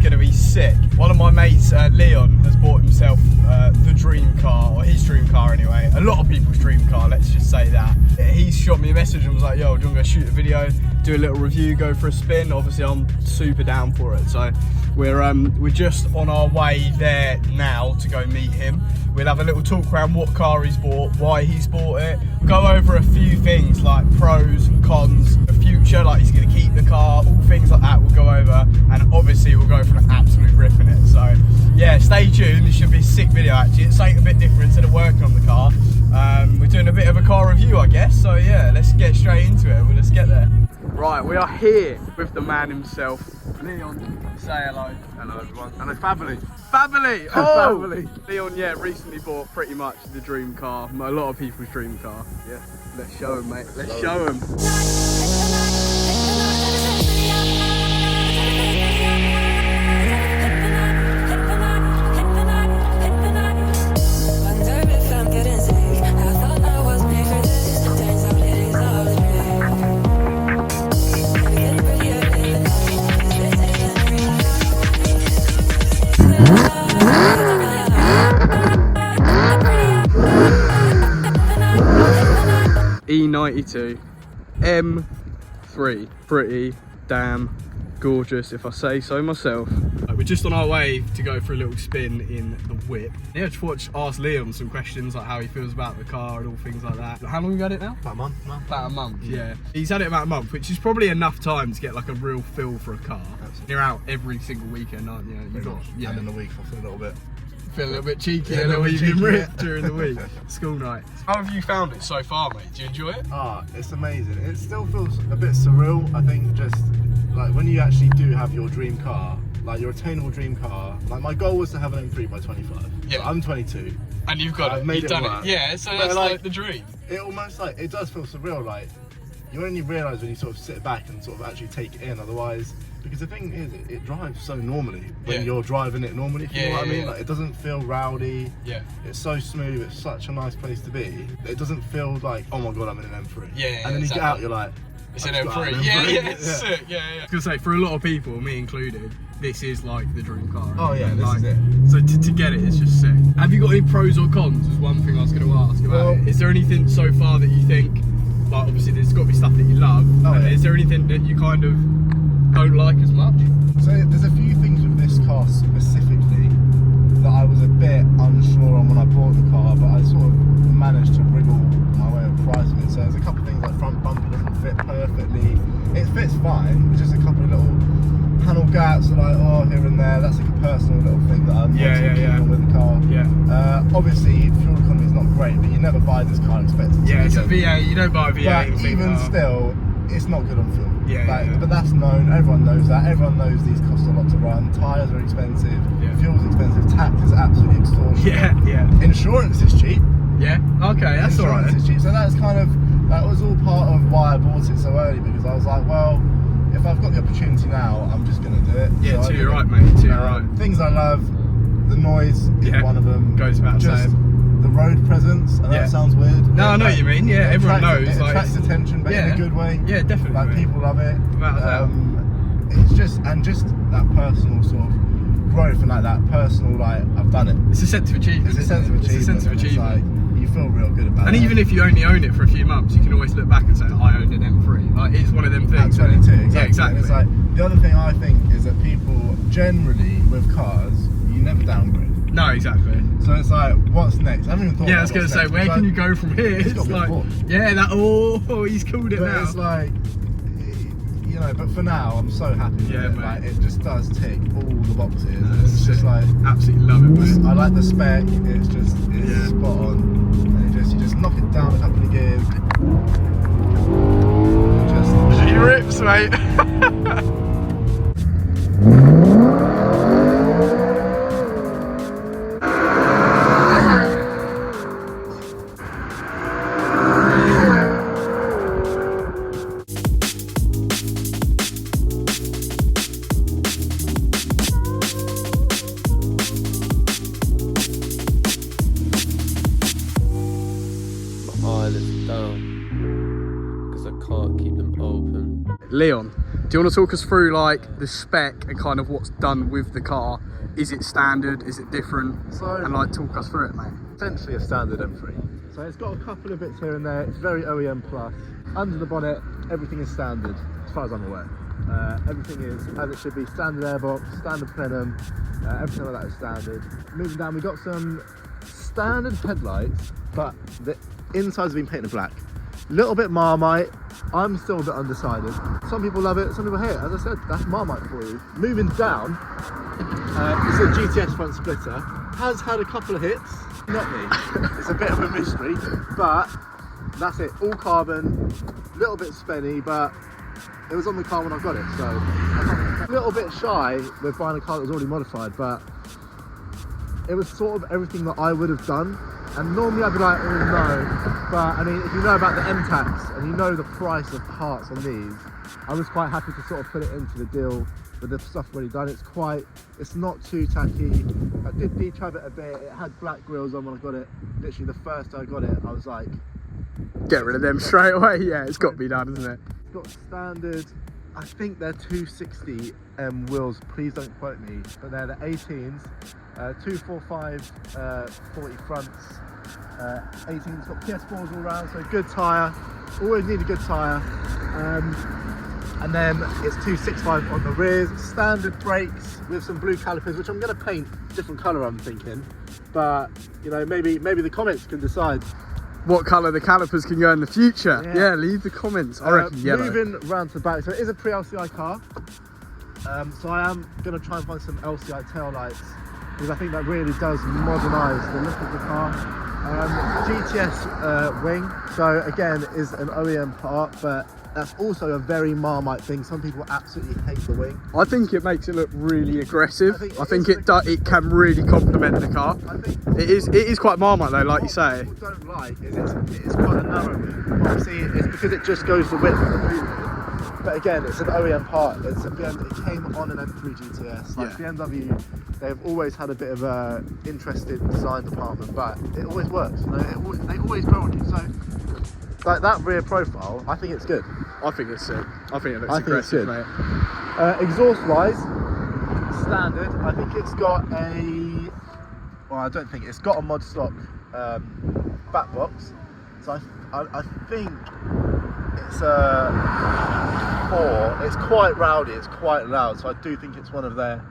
going to be sick. One of my mates, Leon, has bought himself the dream car, or his dream car anyway. A lot of people's dream car, let's just say that. He's shot me a message and was like, yo, do you want to go shoot a video, do a little review, go for a spin? Obviously, I'm super down for it. So we're just on our way there now to go meet him. We'll have a little talk around what car he's bought, why he's bought it, go over a few things like pros and cons, the future, like he's going to keep the car, all things like that we'll go over, and obviously we'll go for an absolute rip in it. So yeah, stay tuned. This should be a sick video actually. It's something a bit different instead of working on the car. We're doing a bit of a car review, I guess. So yeah, let's get straight into it. Well, let's get there. Right, we are here with the man himself, Leon. Say hello. Hello everyone. Hello family. Family! Oh! Family. Leon, yeah, recently bought pretty much the dream car. A lot of people's dream car. Yeah. Let's show him, mate. Let's show him. E92 M3, pretty damn gorgeous if I say so myself. We're just on our way to go for a little spin in the whip. Yeah, just ask Liam some questions like how he feels about the car and all things like that. How long have you had it now? About a month. About a month, yeah. He's had it about a month, which is probably enough time to get like a real feel for a car. Absolutely. You're out every single weekend, aren't you? Yeah. And in the week I feel a little bit. Feel a little bit cheeky, Yeah, a little bit cheeky, ripped during the week. School night. How have you found it so far, mate? Do you enjoy it? It's amazing. It still feels a bit surreal. I think just like when you actually do have your dream car, like your attainable dream car. Like my goal was to have an M3 by 25. Yeah. So I'm 22. And you've got it. You've done it. Yeah. So that's like the dream. It almost like it does feel surreal. Like you only realise when you sort of sit back and sort of actually take it in. Otherwise. Because the thing is, it drives so normally when you're driving it normally, if you know what I mean. Like, it doesn't feel rowdy. Yeah. It's so smooth. It's such a nice place to be. It doesn't feel like, oh my god, I'm in an M3. Yeah. And then you get out, you're like, it's an M3. Yeah, it's sick. Yeah. I was gonna say, for a lot of people, me included, this is like the dream car. Oh yeah, this is it. So to get it, it's just sick. Have you got any pros or cons? Was one thing I was going to ask about it. Is there anything so far that you think, like obviously there's got to be stuff that you love. Is there anything that you kind of don't like as much? So there's a few things with this car specifically that I was a bit unsure on when I bought the car, but I sort of managed to wriggle my way of pricing it. So there's a couple of things like front bumper doesn't fit perfectly. It fits fine, but just a couple of little panel gaps are like, oh, here and there. That's like a personal little thing that I'm not too keen on with the car. Yeah. Obviously, fuel economy is not great, but you never buy this car expecting to it's a V8. You don't buy a V8. But even still, it's not good on fuel. Yeah. But that's known. Everyone knows that. Everyone knows these cost a lot to run. Tyres are expensive. Fuel's expensive. Tax is absolutely extortionate. Yeah. Insurance is cheap. Yeah. Okay, that's alright. Insurance is cheap. So that was all part of why I bought it so early, because I was like, well, if I've got the opportunity now, I'm just going to do it. Yeah, so you're right, mate. You're right. Things I love. The noise is one of them. Goes without saying. The road presence. I know it sounds weird. No, I know what you mean. Yeah, everyone knows. It attracts attention, but in a good way. Yeah, definitely. Like people love it. It's just that personal sort of growth and like that personal I've done it. It's a sense of achievement. It's a sense of achievement. It's like, you feel real good about it. And even if you only own it for a few months, you can always look back and say, I owned an M3. Like it's one of them things. At 22, exactly. Yeah, exactly. It's like the other thing I think is that people generally with cars, you never downgrade. No, exactly. So it's like, what's next? I haven't even thought about I was going to say, where can you go from here? It's like, he's called it now. It's like, you know, but for now, I'm so happy with it. Like, it just does tick all the boxes. It's just like, absolutely love it, mate. I like the spec. It's spot on. And you just knock it down a couple of gears. She rips, mate. because I can't keep them open. Leon, do you want to talk us through like the spec and kind of what's done with the car? Is it standard? Is it different? And like talk us through it, mate. Essentially a standard M3. So it's got a couple of bits here and there. It's very OEM plus. Under the bonnet, everything is standard, as far as I'm aware. Everything is as it should be. Standard airbox, standard plenum, everything like that is standard. Moving down, we got some standard headlights, but the insides have been painted black. Little bit Marmite. I'm still a bit undecided. Some people love it, some people hate it. As I said, that's Marmite for you. Moving down, it's a GTS front splitter. Has had a couple of hits. Not me. It's a bit of a mystery, but that's it. All carbon, little bit spenny, but it was on the car when I got it, so I'm a little bit shy with buying a car that was already modified, but it was sort of everything that I would have done. And normally I'd be like, oh no, but I mean, if you know about the M-Tax and you know the price of parts on these, I was quite happy to sort of put it into the deal with the stuff already done. It's not too tacky. I did detab it a bit. It had black grills on when I got it. Literally the first day I got it, I was like, get rid of them straight away. Yeah, it's got to be done, isn't it? It's got standard, I think they're 260 wheels, please don't quote me, but they're the 18s, 245 40 fronts, 18's got PS4s all around, so good tyre, always need a good tyre, and then it's 265 on the rears, standard brakes with some blue calipers, which I'm going to paint different colour, I'm thinking, but you know, maybe the comments can decide what colour the calipers can go in the future. Yeah, leave the comments. I reckon yellow. Moving round to the back, so it is a pre-LCI car. So I am going to try and find some LCI tail lights because I think that really does modernise the look of the car. GTS wing, so again is an OEM part, but that's also a very Marmite thing. Some people absolutely hate the wing. I think it makes it look really aggressive. I think it can really complement the car. I think it is quite Marmite though, like you say. What people don't like is it's quite a narrow wing. Obviously, it's because it just goes the width of the boot. But again, it's an OEM part. It came on an M3 GTS. Like BMW, they've always had a bit of a interesting design department, but it always works. You know, they always go on you. So, like that rear profile, I think it's good. I think it's sick. I think it looks aggressive, mate. Exhaust-wise, standard. I think it's got I don't think it's got a mod stock back box. So I think it's a 4. It's quite rowdy. It's quite loud. So I do think it's one of their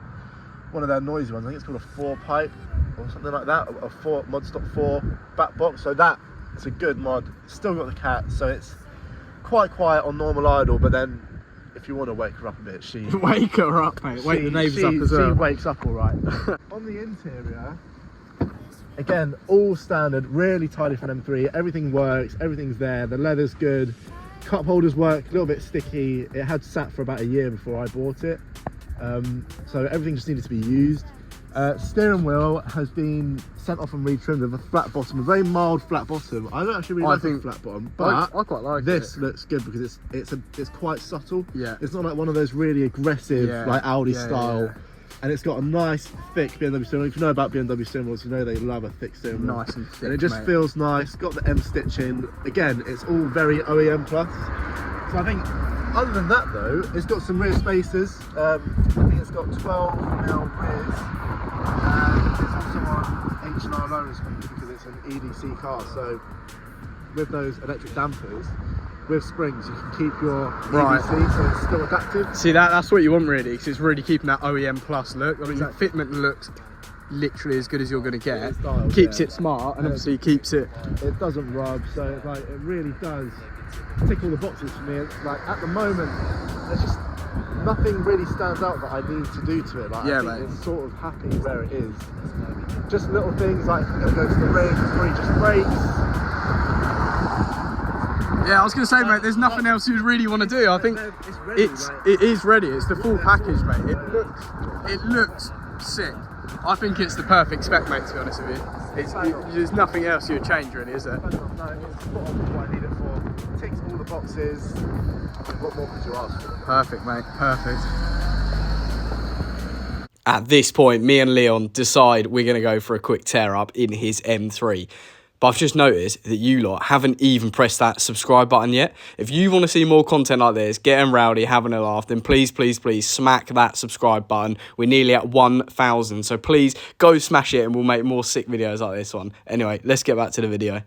noisy ones. I think it's called a 4 pipe or something like that. A 4 mod stock 4 back box. So it's a good mod. It's still got the cat. So it's quite quiet on normal idle. But then if you want to wake her up a bit, she wake her up, mate. Wake the neighbours up as well. She wakes up all right. On the interior. Again, all standard, really tidy for an M3. Everything works, everything's there. The leather's good. Cup holders work, a little bit sticky. It had sat for about a year before I bought it. So everything just needed to be used. Steering wheel has been sent off and retrimmed with a flat bottom, a very mild flat bottom. I don't actually really like a flat bottom, but I quite like this. Looks good because it's quite subtle. Yeah. It's not like one of those really aggressive like Audi style. Yeah. And it's got a nice thick BMW steering wheel. If you know about BMW steering wheels, you know they love a thick steering wheel. Nice and thick, and it just feels nice. Got the M stitching. Again, it's all very OEM plus. So I think, other than that though, it's got some rear spacers. I think it's got 12mm rears. And it's also on H&R lowering springs because it's an EDC car. So with those electric dampers, with springs, you can keep your EDC, so it's still adaptive. See, that's what you want really, because it's really keeping that OEM plus look. I mean, the fitment looks literally as good as you're going to get. Keeps it smart, and obviously keeps it. It doesn't rub, so it's like it really does tick all the boxes for me. It's like at the moment, there's just nothing really stands out that I need to do to it. Like, I think it's sort of happy where it is. Just little things like I'm going to go to the ring, it's probably just brakes. Yeah, I was going to say, mate, there's nothing else you really want to do. I think it is ready. It's the full package, mate. It looks sick. I think it's the perfect spec, mate, to be honest with you. There's nothing else you'd change, really, is there? No, it's spot on what I need it for. It ticks all the boxes. What more could you ask for? Perfect, mate. Perfect. At this point, me and Leon decide we're going to go for a quick tear up in his M3. But I've just noticed that you lot haven't even pressed that subscribe button yet. If you want to see more content like this, getting rowdy, having a laugh, then please, please, please smack that subscribe button. We're nearly at 1,000. So please go smash it and we'll make more sick videos like this one. Anyway, let's get back to the video.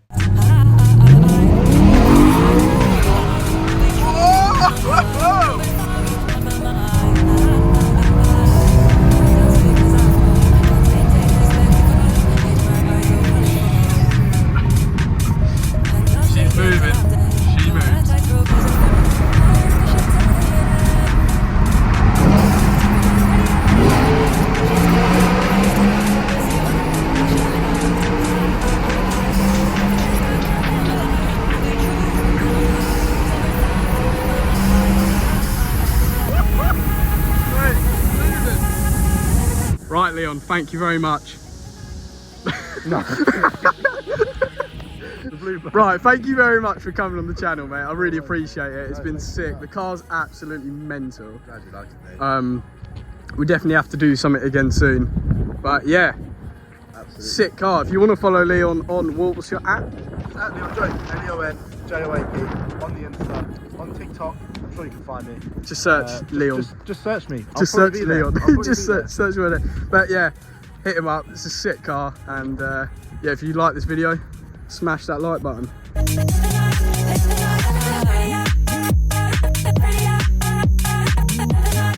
Right, Leon, thank you very much. No. Right, thank you very much for coming on the channel, mate. I really appreciate it. It's been sick. The car's absolutely mental. Glad you liked it, mate. We definitely have to do something again soon. But yeah, Absolutely. sick car. If you want to follow Leon on, what's your app? At Leon Joy, LEONJOAP on the Insta, on TikTok. I'm sure you can find me. Just search Leon. Just search me. Just I'll search probably be there. Leon. I'll probably Just be there. search for it. But yeah, hit him up. It's a sick car. And yeah, if you like this video, smash that like button.